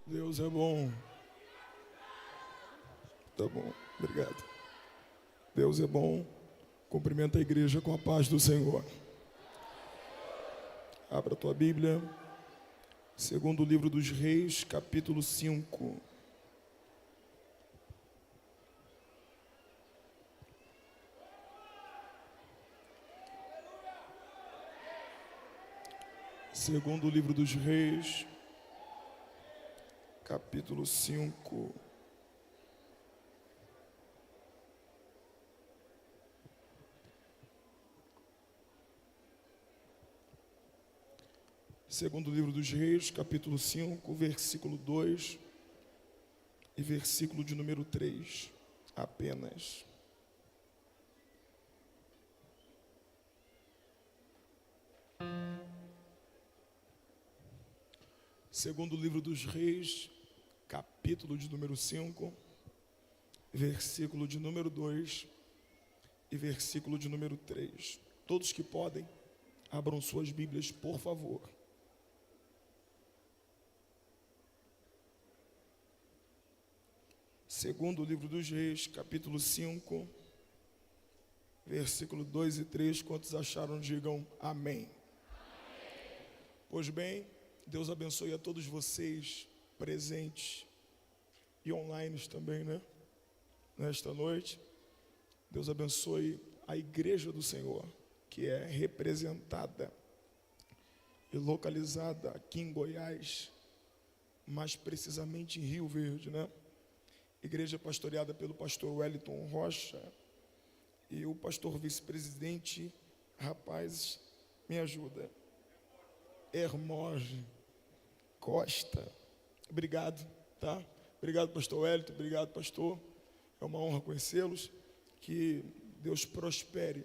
Deus é bom. Tá bom, obrigado. Deus é bom. Cumprimenta a igreja com a paz do Senhor. Abra a tua Bíblia. Segundo o livro dos Reis, capítulo 5. Segundo o livro dos Reis, capítulo 5. Segundo o livro dos Reis, capítulo 5, versículo 2 e versículo de número 3, apenas. Segundo o livro dos Reis, capítulo de número 5, versículo de número 2 e versículo de número 3. Todos que podem, abram suas Bíblias, por favor. Segundo o livro dos Reis, capítulo 5, versículo 2 e 3. Quantos acharam, digam amém. Pois bem, Deus abençoe a todos vocês presentes e online também, né? Nesta noite, Deus abençoe a igreja do Senhor, que é representada e localizada aqui em Goiás, mais precisamente em Rio Verde, né? Igreja pastoreada pelo pastor Wellington Rocha e o pastor vice-presidente, rapaz, me ajuda, Hermógenes Costa. Obrigado, tá? Obrigado, pastor Wellington, obrigado, pastor. É uma honra conhecê-los. Que Deus prospere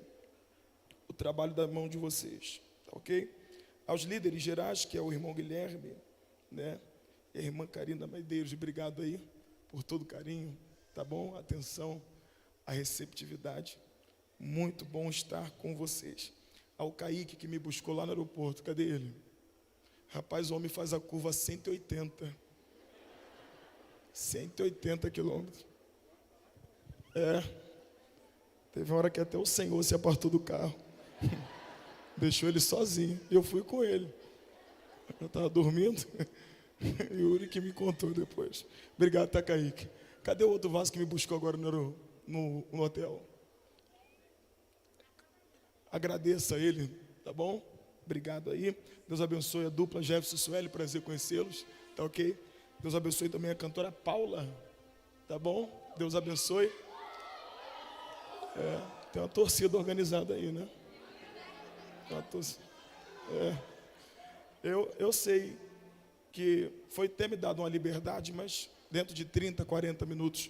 o trabalho da mão de vocês, tá ok? Aos líderes gerais, que é o irmão Guilherme, né? E a irmã Karina Medeiros, obrigado aí por todo o carinho, tá bom? Atenção, a receptividade. Muito bom estar com vocês. Ao Kaique, que me buscou lá no aeroporto, cadê ele? Rapaz, o homem faz a curva 180. 180 quilômetros. Teve uma hora que até o Senhor se apartou do carro. Deixou ele sozinho. Eu fui com ele. Eu estava dormindo. Yuri que me contou depois. Obrigado, tá, Kaique. Cadê o outro vaso que me buscou agora no hotel? Agradeça a ele, tá bom? Obrigado aí. Deus abençoe a dupla Jefferson e Sueli, prazer conhecê-los, tá ok? Deus abençoe também a cantora Paula, tá bom? Deus abençoe. Tem uma torcida organizada aí, né? Tem uma torcida. Eu sei que foi ter me dado uma liberdade, mas dentro de 30, 40 minutos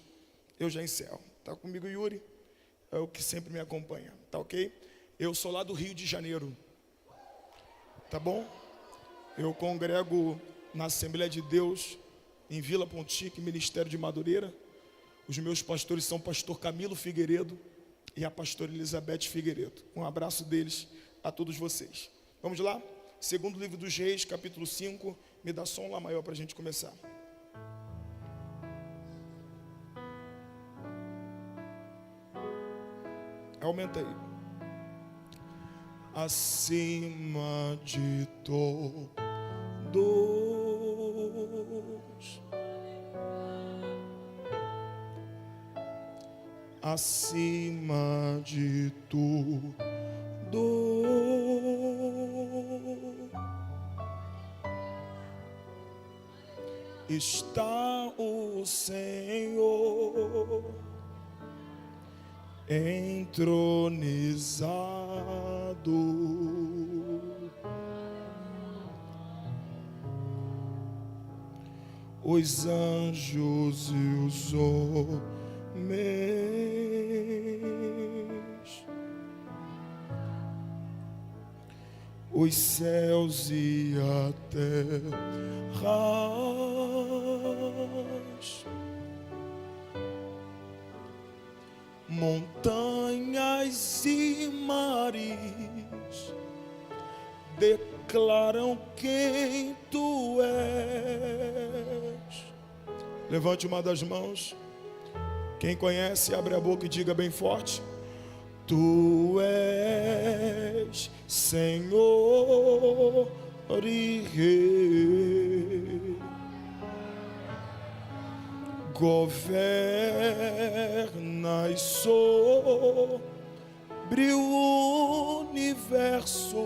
eu já encerro. Tá comigo, Yuri? É o que sempre me acompanha, tá ok? Eu sou lá do Rio de Janeiro, tá bom? Eu congrego na Assembleia de Deus, em Vila Pontique, Ministério de Madureira. Os meus pastores são o pastor Camilo Figueiredo e a pastora Elizabeth Figueiredo. Um abraço deles a todos vocês. Vamos lá? Segundo o livro dos Reis, capítulo 5. Me dá som lá maior para a gente começar. Aumenta aí. Acima de todos, acima de tudo, está o Senhor entronizado. Os anjos e os homens, os céus e a terra, montanhas e mares declaram quem tu és. Levante uma das mãos. Quem conhece, abre a boca e diga bem forte: Tu és Senhor e Rei, governas sobre o universo.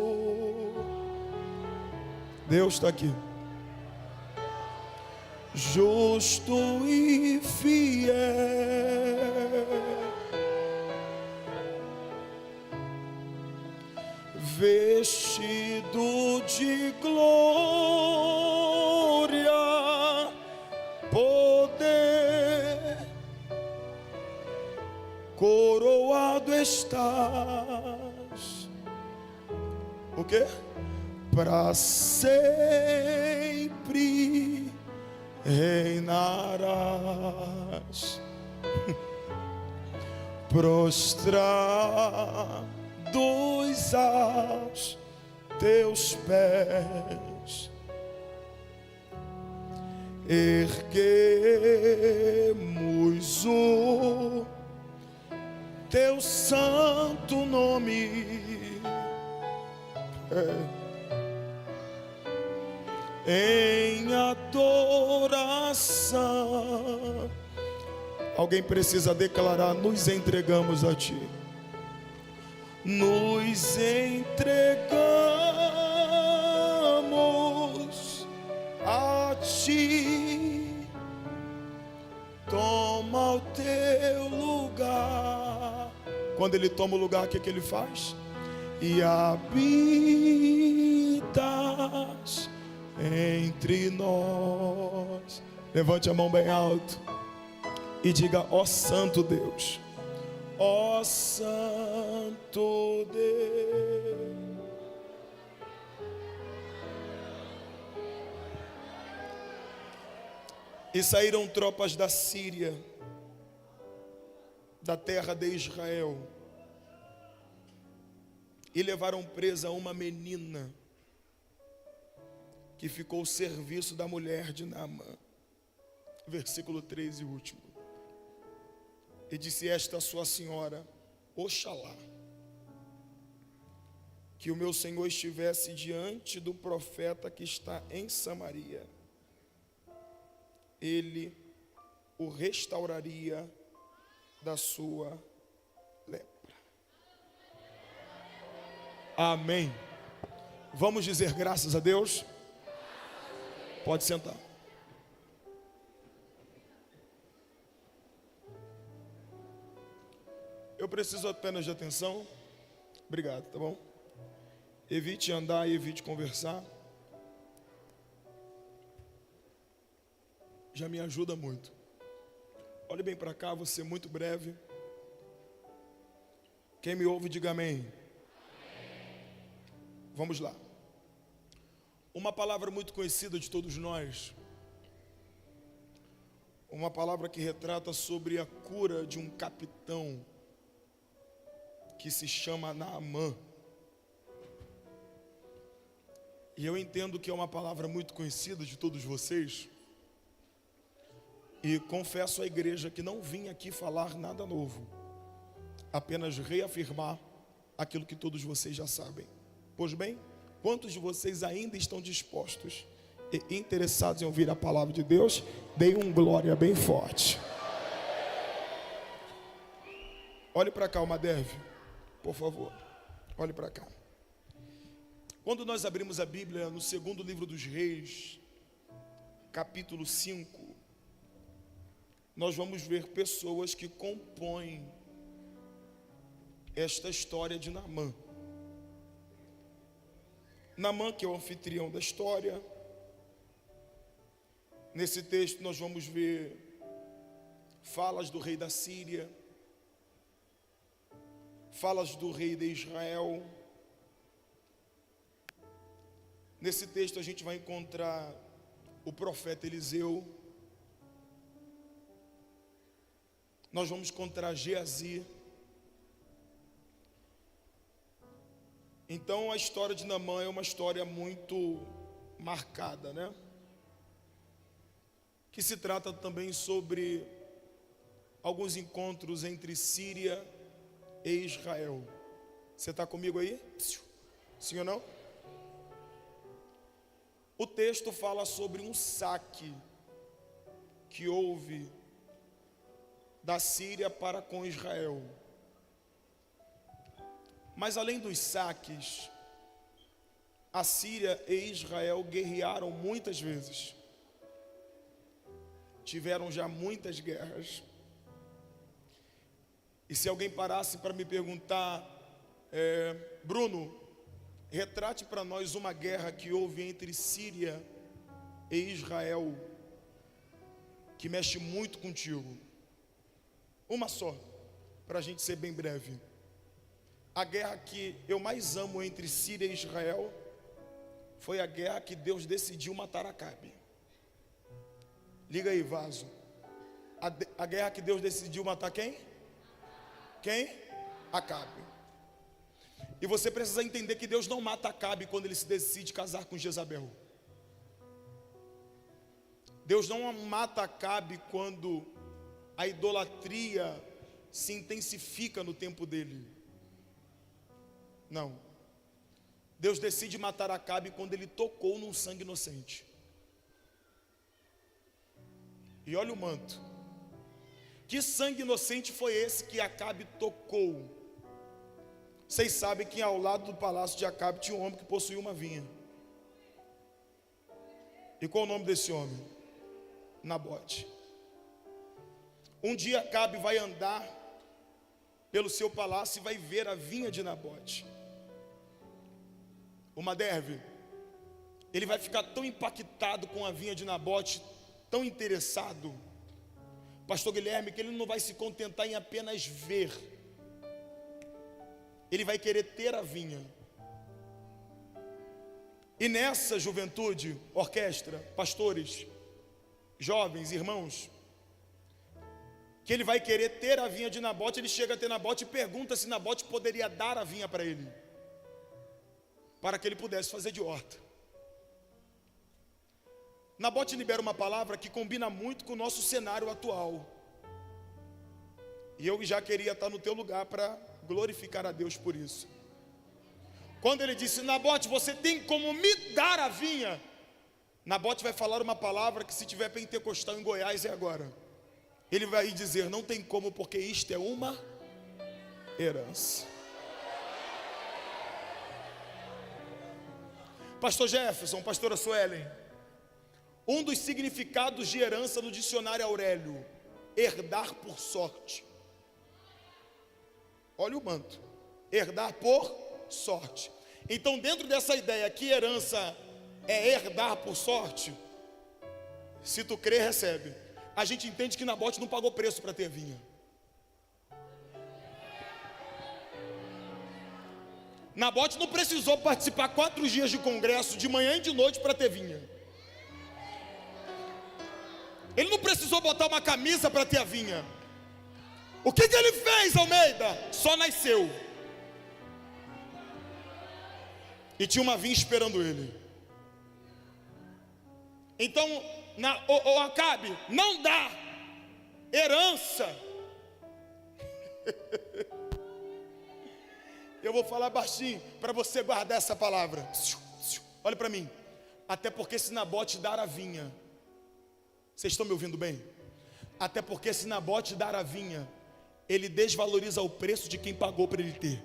Deus está aqui. Justo e fiel, vestido de glória, poder, coroado estás. O quê? Para sempre reinarás, prostrados aos teus pés, erguemos o teu santo nome. Em adoração. Alguém precisa declarar: nos entregamos a ti. Nos entregamos a ti. Toma o teu lugar. Quando ele toma o lugar, o que ele faz? E habitas entre nós. Levante a mão bem alto e diga: ó Santo Deus, ó Santo Deus. E saíram tropas da Síria, da terra de Israel, e levaram presa uma menina que ficou ao serviço da mulher de Naamã. Versículo 3 e último. E disse esta sua senhora: Oxalá que o meu senhor estivesse diante do profeta que está em Samaria, ele o restauraria da sua lepra. Amém. Vamos dizer graças a Deus? Pode sentar. Eu preciso apenas de atenção. Obrigado, tá bom? Evite andar e evite conversar. Já me ajuda muito. Olhe bem para cá, vou ser muito breve. Quem me ouve, diga amém. Vamos lá. Uma palavra muito conhecida de todos nós. Uma palavra que retrata sobre a cura de um capitão que se chama Naamã. E eu entendo que é uma palavra muito conhecida de todos vocês. E confesso à igreja que não vim aqui falar nada novo, apenas reafirmar aquilo que todos vocês já sabem. Pois bem, quantos de vocês ainda estão dispostos e interessados em ouvir a palavra de Deus? Deem um glória bem forte. Olhe para cá, Madev, por favor. Olhe para cá. Quando nós abrimos a Bíblia no segundo livro dos Reis, capítulo 5, nós vamos ver pessoas que compõem esta história de Naamã. Naamã, que é o anfitrião da história. Nesse texto nós vamos ver falas do rei da Síria, falas do rei de Israel. Nesse texto a gente vai encontrar o profeta Eliseu. Nós vamos encontrar Geazi. Então a história de Naamã é uma história muito marcada, né? que se trata também sobre alguns encontros entre Síria e Israel. Você está comigo aí? Sim ou não? O texto fala sobre um saque que houve da Síria para com Israel. Mas além dos saques, a Síria e Israel guerrearam muitas vezes. Tiveram já muitas guerras. E se alguém parasse para me perguntar, Bruno, retrate para nós uma guerra que houve entre Síria e Israel, que mexe muito contigo. Uma só, para a gente ser bem breve. A guerra que eu mais amo entre Síria e Israel foi a guerra que Deus decidiu matar Acabe. Liga aí, vaso. A guerra que Deus decidiu matar quem? Quem? Acabe. E você precisa entender que Deus não mata Acabe quando ele se decide casar com Jezabel. Deus não mata Acabe quando a idolatria se intensifica no tempo dele. Não. Deus decide matar Acabe quando ele tocou num sangue inocente. E olha o manto. Que sangue inocente foi esse que Acabe tocou? Vocês sabem que ao lado do palácio de Acabe tinha um homem que possuía uma vinha. E qual o nome desse homem? Nabote. Um dia Acabe vai andar pelo seu palácio e vai ver a vinha de Nabote. O Maderve, ele vai ficar tão impactado com a vinha de Nabote, tão interessado, pastor Guilherme, que ele não vai se contentar em apenas ver. Ele vai querer ter a vinha. E nessa juventude, orquestra, pastores, jovens, irmãos, que ele vai querer ter a vinha de Nabote, ele chega até Nabote e pergunta se Nabote poderia dar a vinha para ele, para que ele pudesse fazer de horta. Nabote libera uma palavra que combina muito com o nosso cenário atual. E eu já queria estar no teu lugar para glorificar a Deus por isso. Quando ele disse, Nabote, você tem como me dar a vinha? Nabote vai falar uma palavra que, se tiver pentecostal em Goiás, é agora. Ele vai dizer, não tem como, porque isto é uma herança. Pastor Jefferson, pastora Suelen, um dos significados de herança no dicionário Aurélio, herdar por sorte. Olha o manto, herdar por sorte. Então, dentro dessa ideia que herança é herdar por sorte, se tu crê, recebe. A gente entende que Nabote não pagou preço para ter vinha. Nabote não precisou participar 4 dias de congresso, de manhã e de noite, para ter vinha. Ele não precisou botar uma camisa para ter a vinha. O que ele fez, Almeida? Só nasceu. E tinha uma vinha esperando ele. Então, o Acabe, não dá herança. Eu vou falar baixinho para você guardar essa palavra. Olha para mim. Até porque se Nabote dar a vinha, vocês estão me ouvindo bem? Até porque se Nabote dar a vinha, ele desvaloriza o preço de quem pagou para ele ter.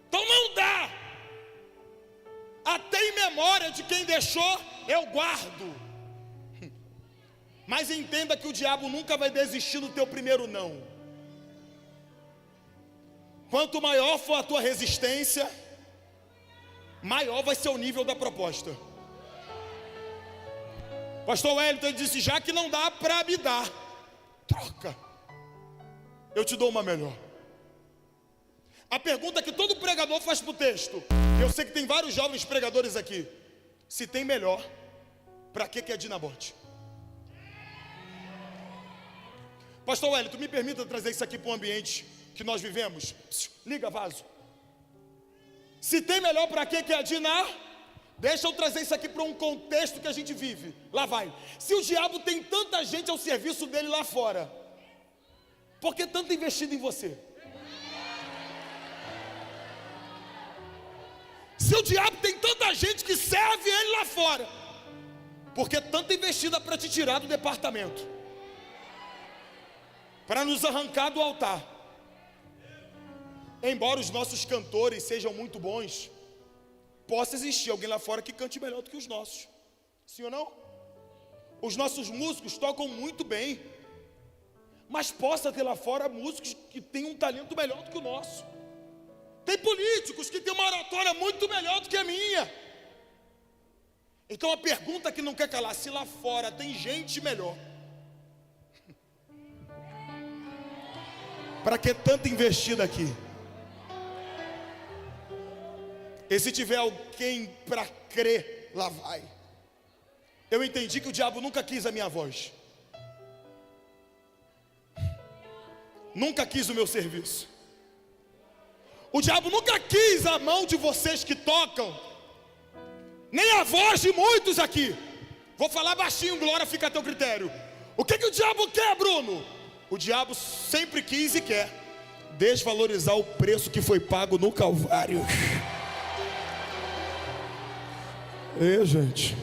Então não dá. Até em memória de quem deixou, eu guardo. Mas entenda que o diabo nunca vai desistir do teu primeiro não. Quanto maior for a tua resistência, maior vai ser o nível da proposta. Pastor Wellington disse, já que não dá para me dar, troca, eu te dou uma melhor. A pergunta que todo pregador faz para o texto, eu sei que tem vários jovens pregadores aqui, se tem melhor, para que é de Nabote? Pastor Wellington, me permita trazer isso aqui para o ambiente que nós vivemos. Liga, vaso. Se tem melhor, para que é de Nabote? Deixa eu trazer isso aqui para um contexto que a gente vive. Lá vai. Se o diabo tem tanta gente ao serviço dele lá fora, por que tanto investido em você? Se o diabo tem tanta gente que serve ele lá fora, por que tanta investida para te tirar do departamento? Para nos arrancar do altar. Embora os nossos cantores sejam muito bons, possa existir alguém lá fora que cante melhor do que os nossos. Sim ou não? Os nossos músicos tocam muito bem, mas possa ter lá fora músicos que têm um talento melhor do que o nosso. Tem políticos que têm uma oratória muito melhor do que a minha. Então a pergunta que não quer calar: se lá fora tem gente melhor, para que tanta investida aqui? E se tiver alguém para crer, lá vai. Eu entendi que o diabo nunca quis a minha voz, nunca quis o meu serviço. O diabo nunca quis a mão de vocês que tocam, nem a voz de muitos aqui. Vou falar baixinho, glória, fica a teu critério. O que o diabo quer, Bruno? O diabo sempre quis e quer desvalorizar o preço que foi pago no Calvário. Ei, gente,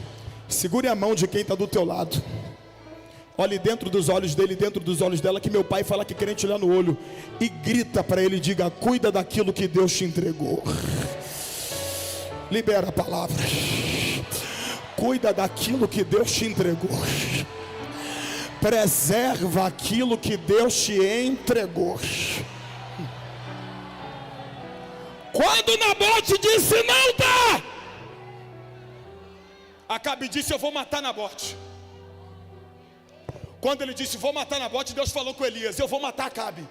segure a mão de quem está do teu lado. Olhe dentro dos olhos dele, dentro dos olhos dela, que meu pai fala que crente olhar no olho, e grita para ele, diga: cuida daquilo que Deus te entregou. Libera a palavra. Cuida daquilo que Deus te entregou. Preserva aquilo que Deus te entregou. Quando Nabote disse não dá, Acabe disse: eu vou matar Nabote. Quando ele disse vou matar Nabote, Deus falou com Elias: eu vou matar Acabe.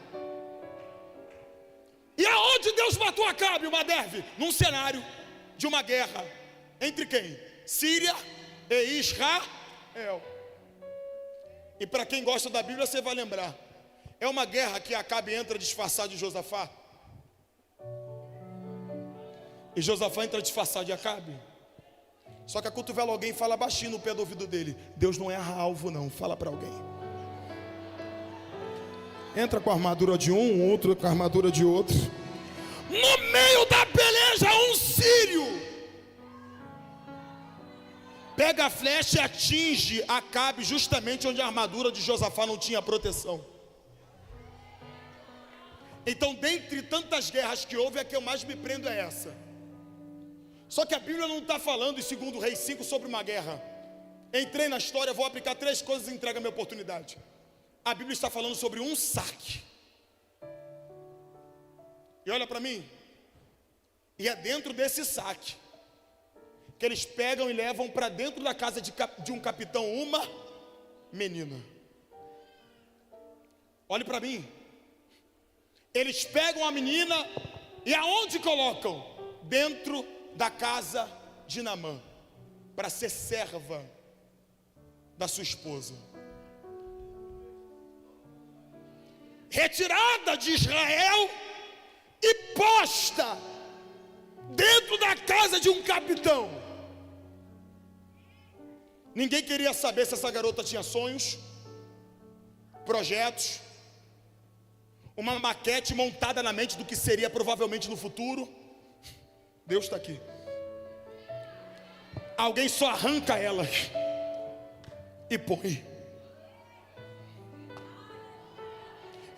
E aonde Deus matou Acabe, uma Derve? Num cenário de uma guerra. Entre quem? Síria e Israel. E para quem gosta da Bíblia, você vai lembrar, é uma guerra que Acabe entra disfarçado de Josafá, e Josafá entra disfarçado de Acabe. Só que a cotovela alguém fala baixinho no pé do ouvido dele: Deus não erra alvo não, fala para alguém. Entra com a armadura de um, outro com a armadura de outro. No meio da peleja, um sírio pega a flecha e atinge Acabe justamente onde a armadura de Josafá não tinha proteção. Então, dentre tantas guerras que houve, a que eu mais me prendo é essa. Só que a Bíblia não está falando em 2 Reis 5 sobre uma guerra. Entrei na história, vou aplicar 3 coisas e entrega a minha oportunidade. A Bíblia está falando sobre um saque. E olha para mim. E é dentro desse saque que eles pegam e levam para dentro da casa de um capitão uma menina. Olhe para mim. Eles pegam a menina e aonde colocam? Dentro da casa de Naamã, para ser serva da sua esposa. Retirada de Israel e posta dentro da casa de um capitão. Ninguém queria saber se essa garota tinha sonhos, projetos, uma maquete montada na mente do que seria provavelmente no futuro. Deus está aqui. Alguém só arranca ela e põe.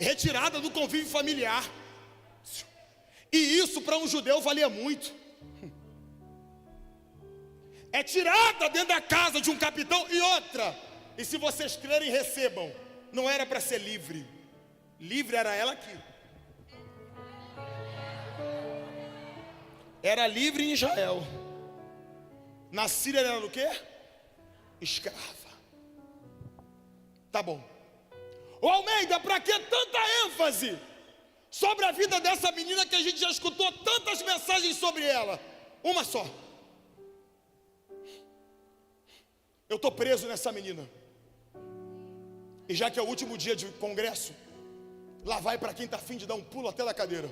Retirada do convívio familiar. E isso para um judeu valia muito. É tirada dentro da casa de um capitão. E outra, e se vocês crerem, recebam, não era para ser livre. Livre era ela aqui. Era livre em Israel. Na Síria era o quê? Escrava. Tá bom. Ô Almeida, para que tanta ênfase sobre a vida dessa menina que a gente já escutou tantas mensagens sobre ela? Uma só. Eu estou preso nessa menina. E já que é o último dia de congresso, lá vai para quem está afim de dar um pulo até da cadeira.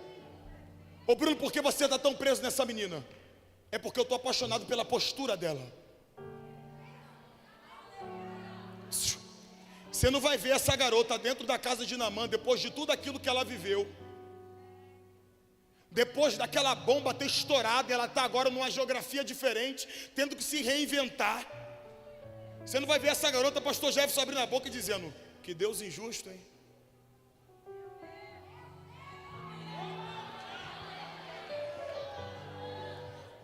Ô Bruno, por que você está tão preso nessa menina? é porque eu estou apaixonado pela postura dela. Você não vai ver essa garota dentro da casa de Naamã, depois de tudo aquilo que ela viveu, depois daquela bomba ter estourado, ela está agora numa geografia diferente, tendo que se reinventar. Você não vai ver essa garota, pastor Jefferson, abrindo a boca e dizendo: que Deus injusto, hein?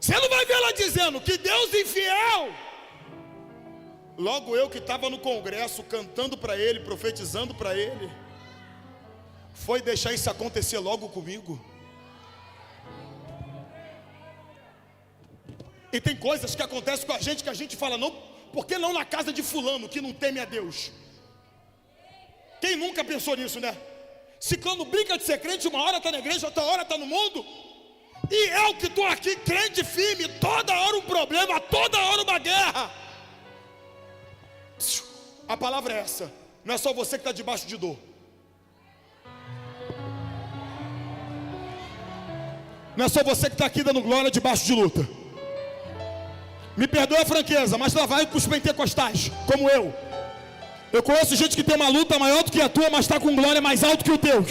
Você não vai ver ela dizendo: que Deus infiel. Logo eu que estava no congresso cantando para ele, profetizando para ele, foi deixar isso acontecer logo comigo. E tem coisas que acontecem com a gente que a gente fala: não, por que não na casa de fulano que não teme a Deus? Quem nunca pensou nisso, né? Ciclano brinca de ser crente, uma hora está na igreja, outra hora está no mundo. E eu que estou aqui crente firme, toda hora um problema, toda hora uma guerra. A palavra é essa: não é só você que está debaixo de dor, não é só você que está aqui dando glória debaixo de luta. Me perdoe a franqueza, mas lá vai para os pentecostais, como eu. Eu conheço gente que tem uma luta maior do que a tua, mas está com glória mais alto que o teu.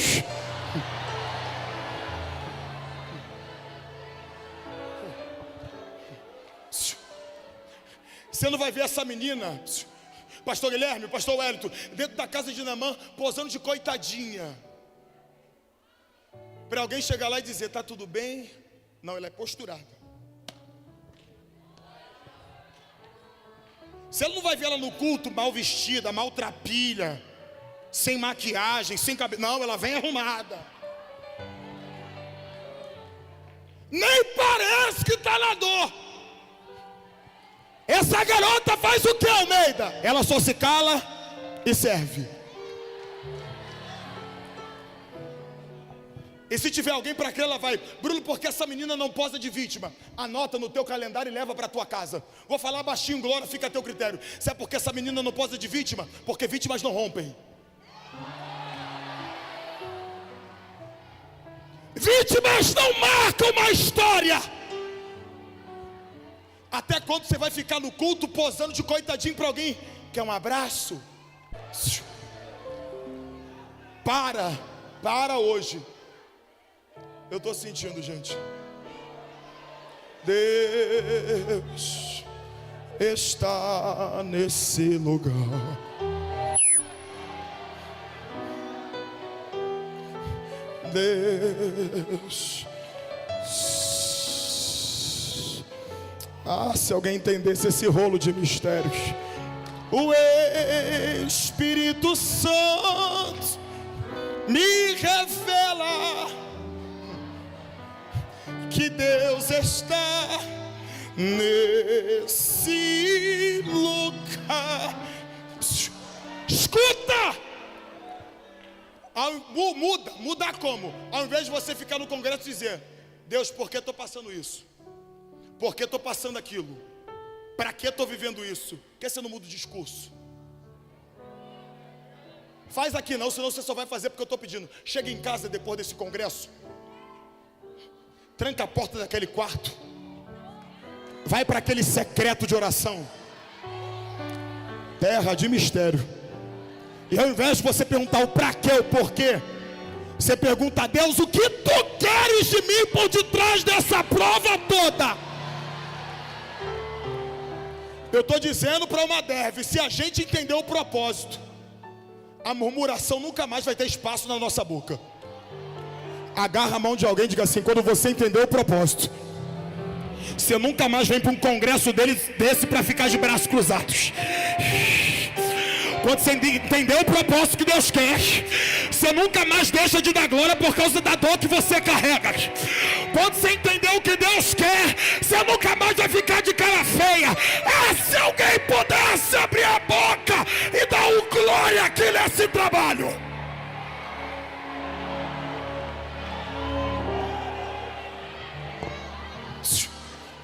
Você não vai ver essa menina, pastor Guilherme, pastor Wellington, dentro da casa de Naamã, posando de coitadinha, para alguém chegar lá e dizer: está tudo bem? Não, ela é posturada. Você não vai ver ela no culto mal vestida, maltrapilha, sem maquiagem, sem cabelo. Não, ela vem arrumada. Nem parece que está na dor. Essa garota faz o que, Almeida? Ela só se cala e serve. E se tiver alguém para crer, ela vai: Bruno, porque essa menina não posa de vítima? Anota no teu calendário e leva para tua casa. Vou falar baixinho, glória, fica a teu critério. Sabe por que essa menina não posa de vítima? Porque vítimas não rompem. Vítimas não marcam uma história. Até quando você vai ficar no culto posando de coitadinho para alguém? Quer um abraço? Para hoje. Eu estou sentindo, gente. Deus está nesse lugar. Deus. Se alguém entendesse esse rolo de mistérios. O Espírito Santo me revela que Deus está nesse lugar. Escuta! Mudar como? Ao invés de você ficar no congresso e dizer: Deus, por que estou passando isso? Por que estou passando aquilo? Para que estou vivendo isso? Por que você não muda o discurso? Faz aqui não, senão você só vai fazer porque eu estou pedindo. Chega em casa depois desse congresso, tranca a porta daquele quarto, vai para aquele secreto de oração, terra de mistério. E ao invés de você perguntar o para quê, o porquê, você pergunta a Deus: o que tu queres de mim por detrás dessa prova toda? Eu estou dizendo para uma derve: se a gente entender o propósito, a murmuração nunca mais vai ter espaço na nossa boca. Agarra a mão de alguém e diga assim: quando você entender o propósito, você nunca mais vem para um congresso desse para ficar de braços cruzados. Quando você entender o propósito que Deus quer, você nunca mais deixa de dar glória por causa da dor que você carrega. Quando você entender o que Deus quer, você nunca mais vai ficar de cara feia. Se alguém pudesse abrir a boca e dar um glória aqui nesse trabalho.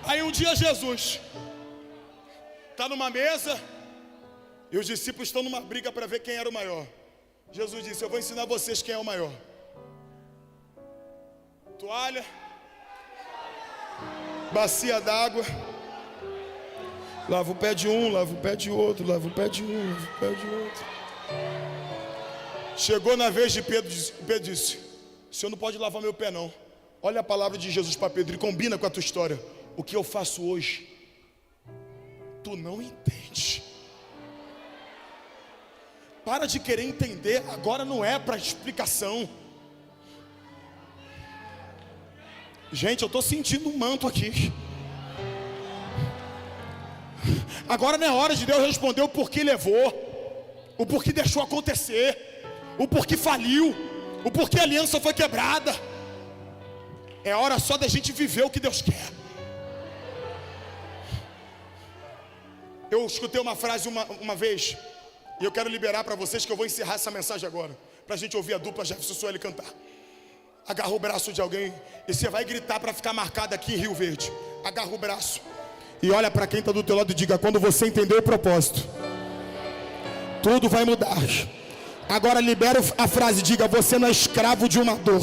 Aí um dia Jesus está numa mesa e os discípulos estão numa briga para ver quem era o maior. Jesus disse: eu vou ensinar vocês quem é o maior. Toalha. bacia d'água. Lava o pé de um, lava o pé de outro, lava o pé de um, lava o pé de outro. Chegou na vez de Pedro, Pedro disse: o senhor não pode lavar meu pé não. Olha a palavra de Jesus para Pedro e combina com a tua história. O que eu faço hoje, tu não entende. Para de querer entender, agora não é para explicação. Gente, eu estou sentindo um manto aqui. Agora não é hora de Deus responder o porquê levou, o porquê deixou acontecer, o porquê faliu, o porquê a aliança foi quebrada. É hora só da gente viver o que Deus quer. Eu escutei uma frase uma vez, e eu quero liberar para vocês, que eu vou encerrar essa mensagem agora, para a gente ouvir a dupla Jefferson Sueli cantar. Agarra o braço de alguém e você vai gritar para ficar marcado aqui em Rio Verde. Agarra o braço e olha para quem está do teu lado e diga: quando você entender o propósito, tudo vai mudar. Agora libera a frase, diga: você não é escravo de uma dor,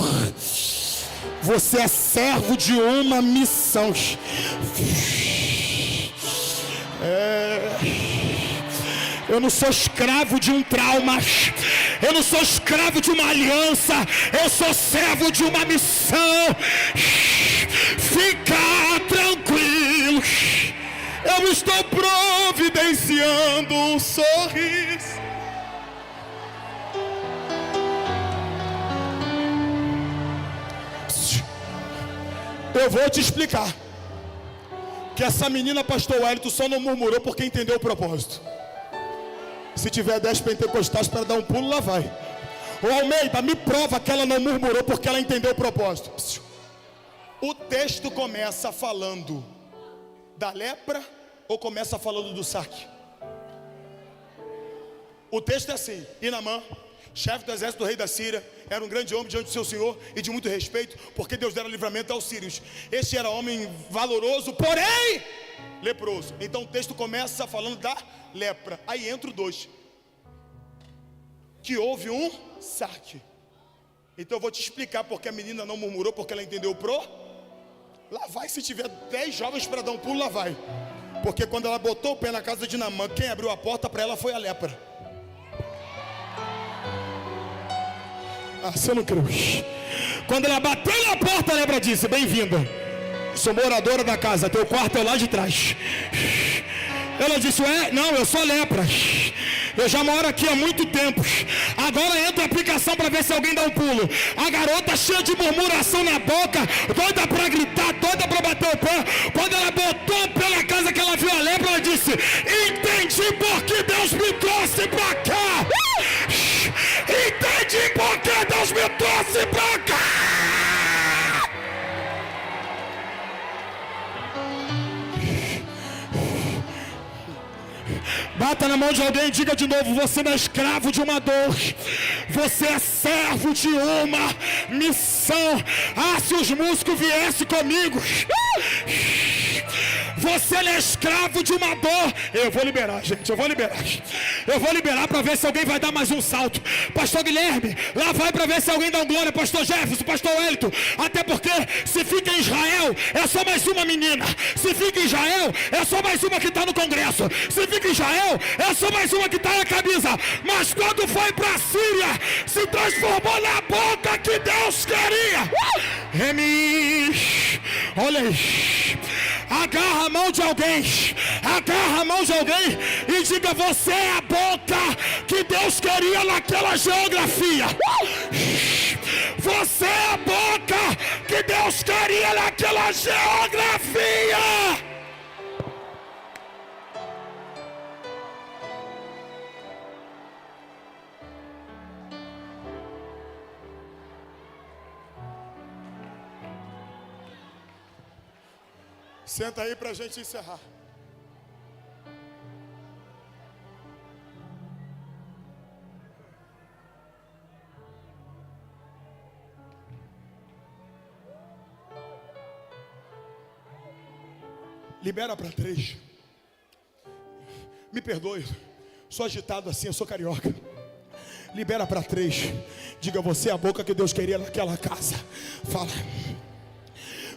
você é servo de uma missão. Eu não sou escravo de um trauma, eu não sou escravo de uma aliança, eu sou servo de uma missão. Fica tranquilo, eu estou providenciando um sorriso. Eu vou te explicar que essa menina, pastor Wellington, só não murmurou porque entendeu o propósito. Se tiver 10 pentecostais para dar um pulo, lá vai. O Almeida, me prova que ela não murmurou porque ela entendeu o propósito. O texto começa falando da lepra ou começa falando do saque? O texto é assim: e Naamã, chefe do exército do rei da Síria, era um grande homem diante do seu senhor e de muito respeito, porque Deus dera livramento aos sírios. Este era homem valoroso, porém leproso. Então o texto começa falando da lepra. Aí entra o 2, que houve um saque. Então eu vou te explicar porque a menina não murmurou, porque ela entendeu lá vai, se tiver 10 jovens para dar um pulo, lá vai. Porque quando ela botou o pé na casa de Naamã, quem abriu a porta para ela foi a lepra. Você não creu? Quando ela bateu na porta, a lepra disse: bem-vinda, sou moradora da casa, teu quarto é lá de trás. Ela disse: não, eu sou lepra, eu já moro aqui há muito tempo. Agora entra a aplicação para ver se alguém dá um pulo. A garota cheia de murmuração na boca, doida para gritar, doida para bater o pé. Quando ela botou o pé na casa que ela viu a lepra, ela disse: entendi porque Deus me trouxe para cá. Entendi porque Deus me trouxe para cá. Bata na mão de alguém e diga de novo: você não é escravo de uma dor, você é servo de uma missão. Se os músicos viessem comigo. Você não é escravo de uma dor. Eu vou liberar, gente, eu vou liberar para ver se alguém vai dar mais um salto. Pastor Guilherme, lá vai para ver se alguém dá um glória. Pastor Jefferson, pastor Wellington. Até porque se fica em Israel, é só mais uma menina. Se fica em Israel, é só mais uma que está no congresso. Se fica em Israel, é só mais uma que está na camisa. Mas quando foi para a Síria, se transformou na boca que Deus queria. Remis, olha aí. Agarra a mão de alguém, e diga: você é a boca que Deus queria naquela geografia. Você é a boca que Deus queria naquela geografia. Senta aí para a gente encerrar. Libera para 3. Me perdoe, sou agitado assim, eu sou carioca. Libera para 3. Diga: você é a boca que Deus queria naquela casa. Fala: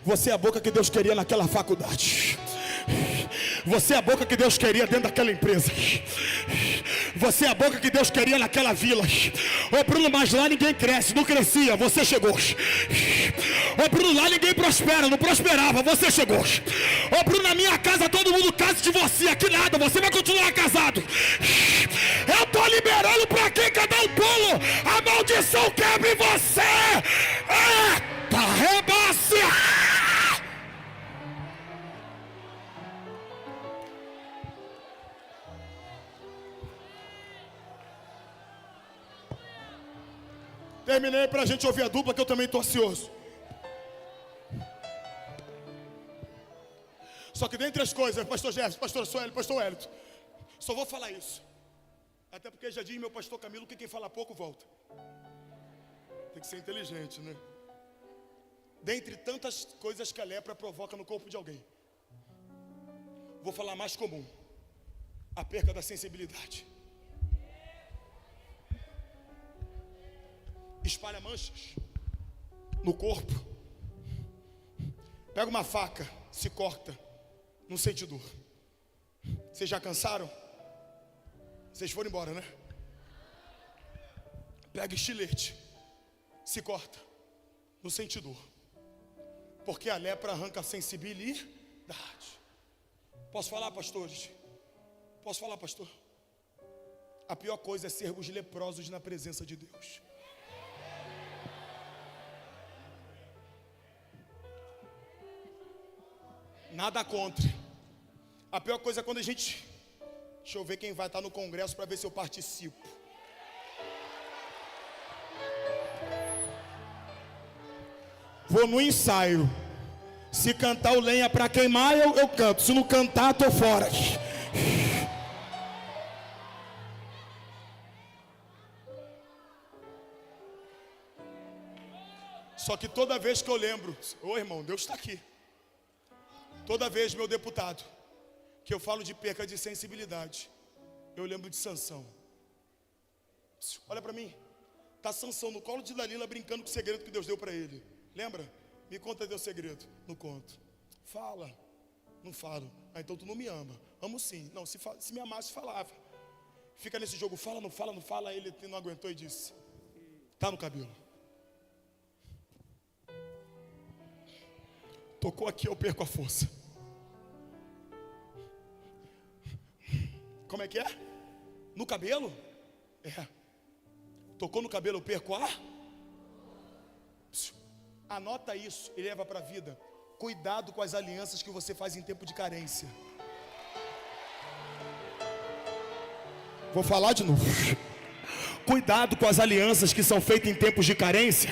Você é a boca que Deus queria naquela faculdade. Você é a boca que Deus queria dentro daquela empresa. Você é a boca que Deus queria naquela vila. Ô Bruno, mas lá ninguém cresce, não crescia, você chegou. Ô Bruno, lá ninguém prospera, não prosperava, você chegou. Ô Bruno, na minha casa todo mundo casa de você, aqui nada, você vai continuar casado. Eu tô liberando pra quem quer dar um pulo, a maldição quebra em você. Eita, rebace. Terminei para a gente ouvir a dupla, que eu também estou ansioso. Só que dentre as coisas, pastor Jefferson, pastor Sueli, pastor Wellington, só vou falar isso. Até porque já diz meu pastor Camilo que quem fala pouco volta. Tem que ser inteligente, né? Dentre tantas coisas que a lepra provoca no corpo de alguém, vou falar mais comum: a perca da sensibilidade. Espalha manchas no corpo. Pega uma faca, se corta, não sente dor. Vocês já cansaram? Vocês foram embora, né? Pega estilete, se corta, não sente dor. Porque a lepra arranca a sensibilidade. Posso falar, pastores? Posso falar, pastor? A pior coisa é sermos leprosos na presença de Deus. Nada contra. A pior coisa é quando a gente... Deixa eu ver quem vai estar no congresso para ver se eu participo. Vou no ensaio. Se cantar o lenha para queimar, eu canto. Se não cantar, tô fora. Só que toda vez que eu lembro, ô irmão, Deus está aqui. Toda vez, meu deputado, que eu falo de perca de sensibilidade, eu lembro de Sansão. Olha para mim. Está Sansão no colo de Dalila brincando com o segredo que Deus deu para ele. Lembra? Me conta teu segredo. Não conto. Fala. Não falo. Ah, então tu não me ama. Amo sim. Não, se me amasse, falava. Fica nesse jogo, fala, não fala, não fala. Ele não aguentou e disse: tá no cabelo. Tocou aqui, eu perco a força. Como é que é? No cabelo? É. Tocou no cabelo, eu perco a... Anota isso e leva para a vida. Cuidado com as alianças que você faz em tempo de carência. Vou falar de novo. Cuidado com as alianças que são feitas em tempos de carência,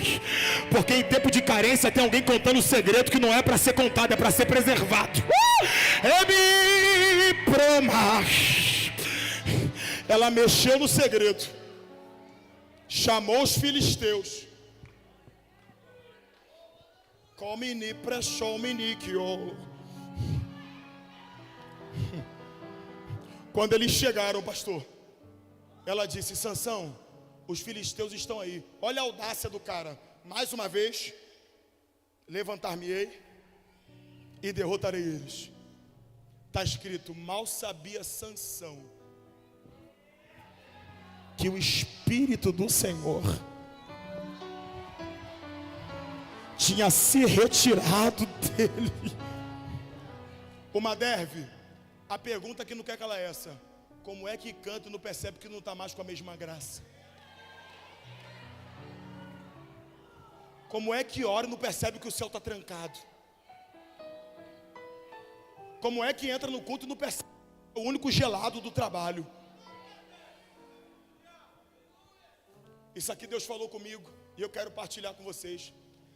porque em tempo de carência tem alguém contando um segredo que não é para ser contado, é para ser preservado. Ela mexeu no segredo, chamou os filisteus. Quando eles chegaram, pastor, ela disse: Sansão, os filisteus estão aí. Olha a audácia do cara. Mais uma vez, levantar-me-ei e derrotarei eles. Está escrito: mal sabia Sansão que o Espírito do Senhor tinha se retirado dele. Uma derve, a pergunta que não quer calar é essa: como é que canta e não percebe que não está mais com a mesma graça? Como é que ora e não percebe que o céu está trancado? Como é que entra no culto e não percebe que é o único gelado do trabalho? Isso aqui Deus falou comigo e eu quero partilhar com vocês.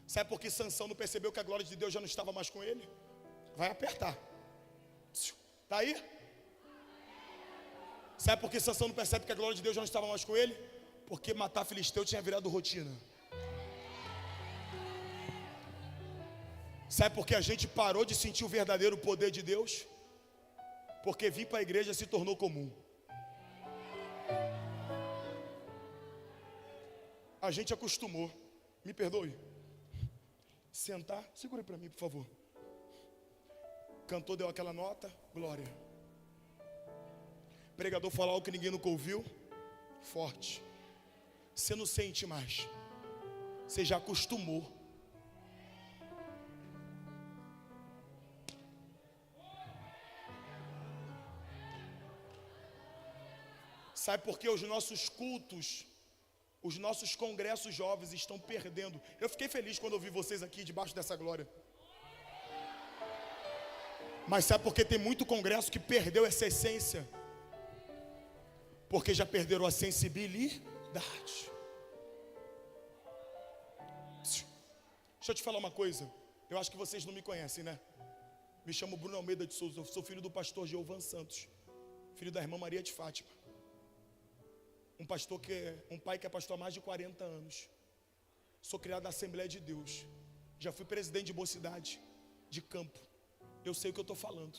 Sabe por que Sansão não percebeu que a glória de Deus já não estava mais com ele? Vai apertar. Está aí? Sabe por que Sansão não percebe que a glória de Deus já não estava mais com ele? Porque matar filisteu tinha virado rotina. Sabe por que a gente parou de sentir o verdadeiro poder de Deus? Porque vir para a igreja se tornou comum. A gente acostumou. Me perdoe. sentar. Segura para mim, por favor. Cantor deu aquela nota, glória. Pregador falou algo que ninguém nunca ouviu, forte. Você não sente mais, você já acostumou. Sabe por que os nossos cultos, os nossos congressos jovens estão perdendo? Eu fiquei feliz quando eu vi vocês aqui debaixo dessa glória. Mas sabe por que tem muito congresso que perdeu essa essência? Porque já perderam a sensibilidade. Deixa eu te falar uma coisa. Eu acho que vocês não me conhecem, né? Me chamo Bruno Almeida de Souza. Eu sou filho do pastor Giovan Santos, filho da irmã Maria de Fátima. Um pai que é pastor há mais de 40 anos. Sou criado na Assembleia de Deus. Já fui presidente de mocidade, de campo. Eu sei o que eu estou falando.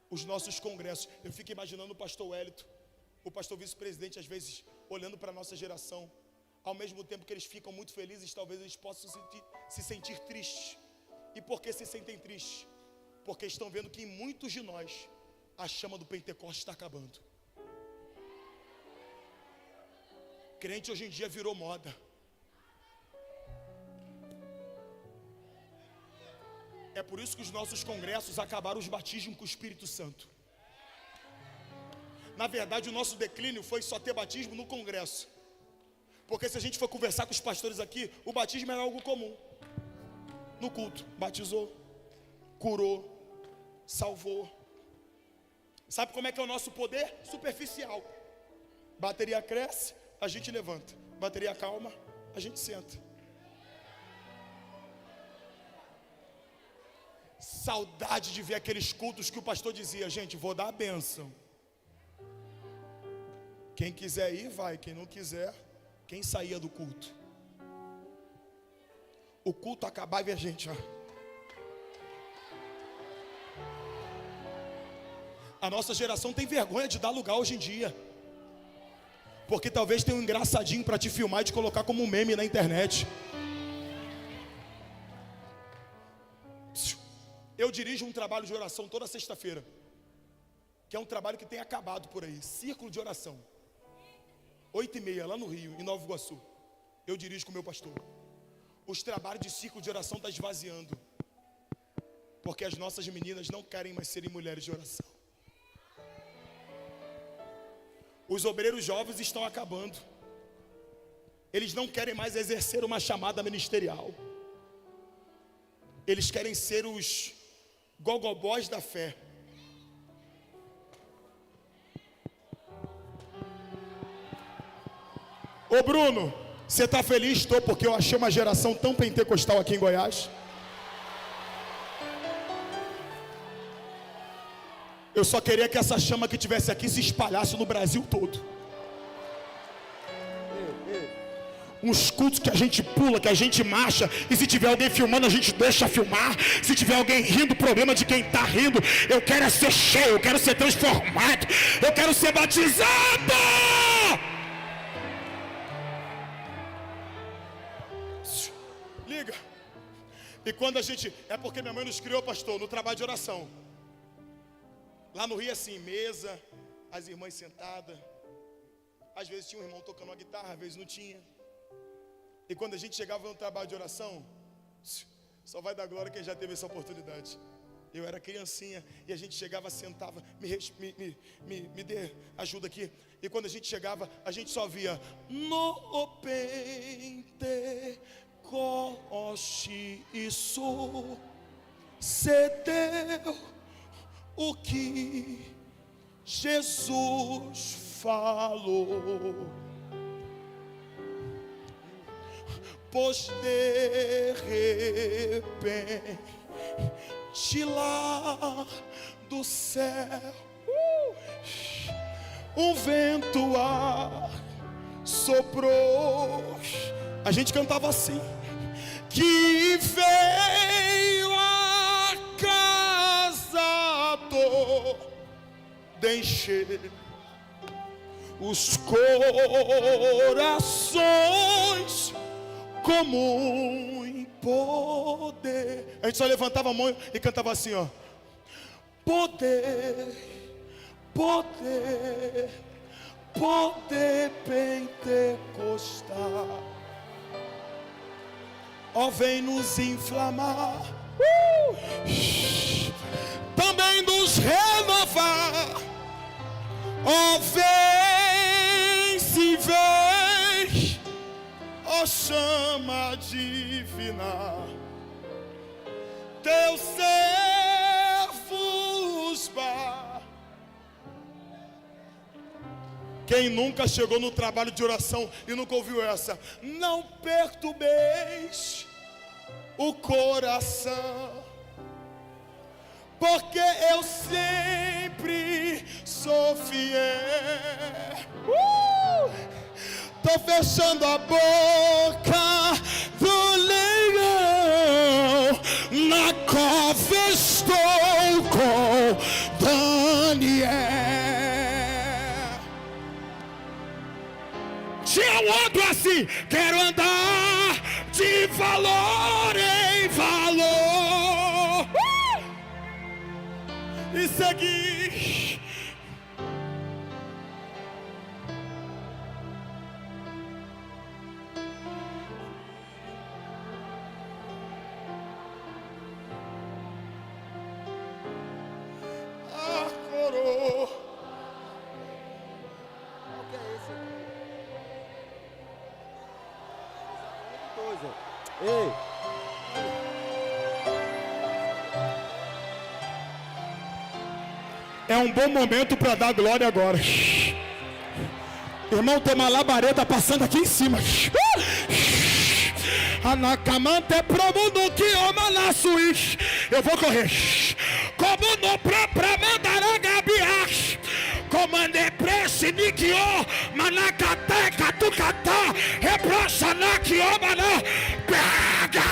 Os nossos congressos, eu fico imaginando o pastor Wellington, o pastor vice-presidente, às vezes, olhando para a nossa geração. Ao mesmo tempo que eles ficam muito felizes, talvez eles possam se sentir tristes. E por que se sentem tristes? Porque estão vendo que em muitos de nós, a chama do Pentecostes está acabando. Crente hoje em dia virou moda. É por isso que os nossos congressos acabaram os batismos com o Espírito Santo. Na verdade, o nosso declínio foi só ter batismo no congresso. Porque se a gente for conversar com os pastores aqui, o batismo era algo comum. No culto, batizou, curou, salvou. Sabe como é que é o nosso poder? Superficial. Bateria cresce, a gente levanta. Bateria calma, a gente senta. Saudade de ver aqueles cultos que o pastor dizia: gente, vou dar a bênção. Quem quiser ir, vai. Quem não quiser, quem saía do culto. O culto acabava e a gente, ó. A nossa geração tem vergonha de dar lugar hoje em dia. Porque talvez tenha um engraçadinho para te filmar e te colocar como um meme na internet. Eu dirijo um trabalho de oração toda sexta-feira, que é um trabalho que tem acabado por aí. Círculo de oração 8h30 lá no Rio, em Nova Iguaçu. Eu dirijo com o meu pastor. Os trabalhos de círculo de oração estão esvaziando, porque as nossas meninas não querem mais serem mulheres de oração. Os obreiros jovens estão acabando. Eles não querem mais exercer uma chamada ministerial. Eles querem ser os gogobós da fé. Ô Bruno, você está feliz? Estou, porque eu achei uma geração tão pentecostal aqui em Goiás. Eu só queria que essa chama que tivesse aqui se espalhasse no Brasil todo. Uns cultos que a gente pula, que a gente marcha, e se tiver alguém filmando, a gente deixa filmar. Se tiver alguém rindo, problema de quem está rindo. Eu quero ser cheio, eu quero ser transformado, eu quero ser batizado. Liga. E quando a gente, é porque minha mãe nos criou, pastor, no trabalho de oração. Lá no Rio, assim, mesa, as irmãs sentadas. Às vezes tinha um irmão tocando uma guitarra, às vezes não tinha. E quando a gente chegava no trabalho de oração, só vai dar glória quem já teve essa oportunidade. Eu era criancinha e a gente chegava, sentava, me dê ajuda aqui. E quando a gente chegava, a gente só via no Pentecoste isso cedeu o que Jesus falou. Pois de repente lá do céu um vento soprou. A gente cantava assim: que veio a casa toda encher os corações com muito poder. A gente só levantava a mão e cantava assim, ó. Poder, poder, poder pentecostal. Ó, vem nos inflamar, também nos renovar. Ó, vem, se vem, ó, chama divina, teus servos vá. Quem nunca chegou no trabalho de oração e nunca ouviu essa? Não perturbeis o coração, porque eu sempre sou fiel. Tô fechando a boca do leão, na cova estou com Daniel. Tinha um outro assim: quero andar de valor em valor e seguir. A coroa. Qual que é esse? Ei! É um bom momento para dar glória agora. Irmão, tem uma labareda passando aqui em cima. Anacamante promundo que ama na suíte. Eu vou correr. Como no próprio mandaragabias. Comande prece nikio manacate catucatá. Reprocha nakio maná. Pega!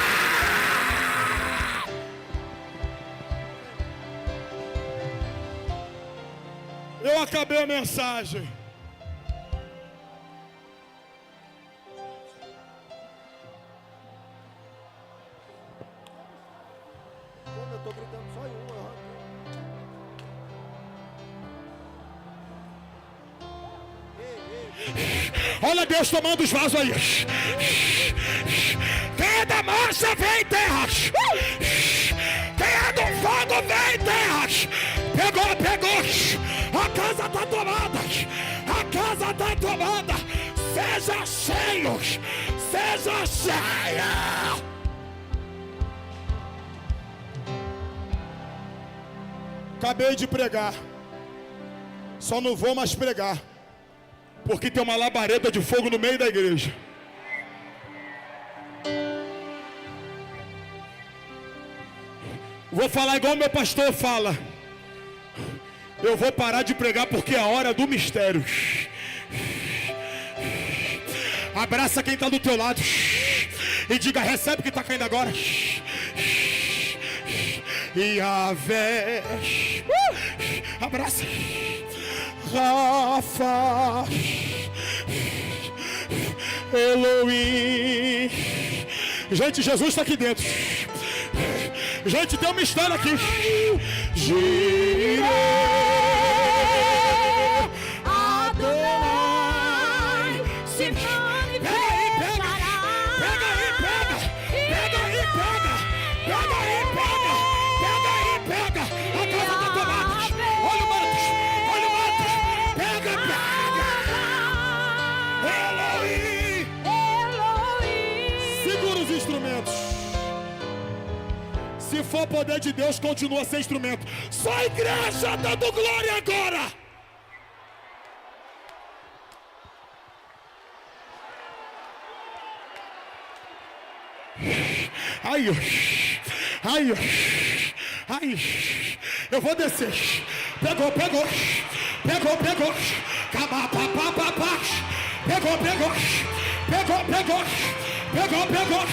Eu acabei a mensagem. Como eu tô gritando só em uma. Olha Deus tomando os vasos aí. Quem é da marcha vem em terras. Quem é do fogo vem em terras. Pegou, pegou. A casa está tomada. A casa está tomada. Seja cheios. Seja cheia. Acabei de pregar. Só não vou mais pregar, porque tem uma labareda de fogo no meio da igreja. Vou falar igual meu pastor fala. Eu vou parar de pregar porque é a hora do mistério. Abraça quem está do teu lado e diga: recebe o que está caindo agora. E a vez. Abraça. Rafa, Elohim. Gente, Jesus está aqui dentro. Gente, tem uma história aqui. Jireh, Adonai, se manifestará. Pega aí, pega. Pega aí, pega. Pega aí, pega. Pega aí, pega. A casa está tomada. Olha o Matos. Olha o Matos. Pega, pega. Elohim. Segura os instrumentos. Se for poder de Deus, continua a ser instrumento. Só a igreja dando glória agora. Ai, ai, ai. Eu vou descer. Pegou, pegou. Pegou, pegou. Cabapapapapá. Pegou, pegou. Pegou, pegou. Pegou, pegou.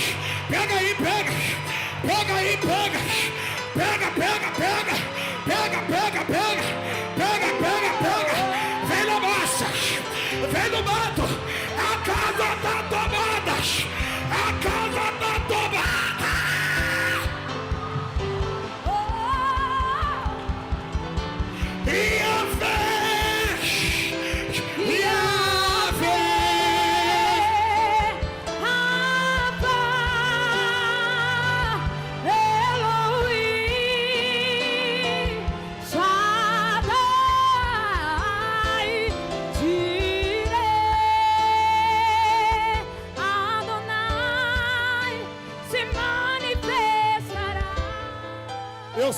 Pega aí, pega. Pega aí, pega. Pega, pega, pega. Pega, pega, pega. Pega, pega, pega. Vem na marcha. Vem no mato. A casa tá tomada. A casa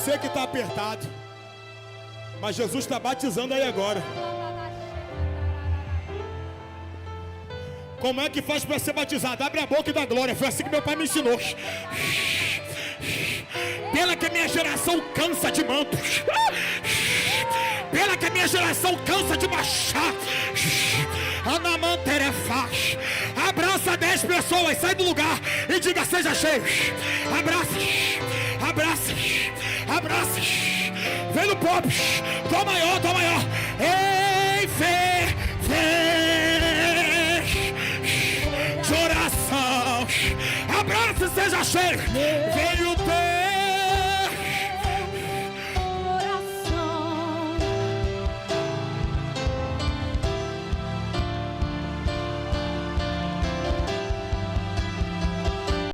sei que está apertado, mas Jesus está batizando aí agora. Como é que faz para ser batizado? Abre a boca e dá glória. Foi assim que meu pai me ensinou. Pela que a minha geração cansa de mantos, pela que a minha geração cansa de baixar, Anamanterefaz. Abraça 10 pessoas, sai do lugar e diga: seja cheio. Abraças, abraças, abraças. Vem no pop, tô maior, tô maior. Ei, fé, fé de oração. Abraça e seja cheio. Vem o teu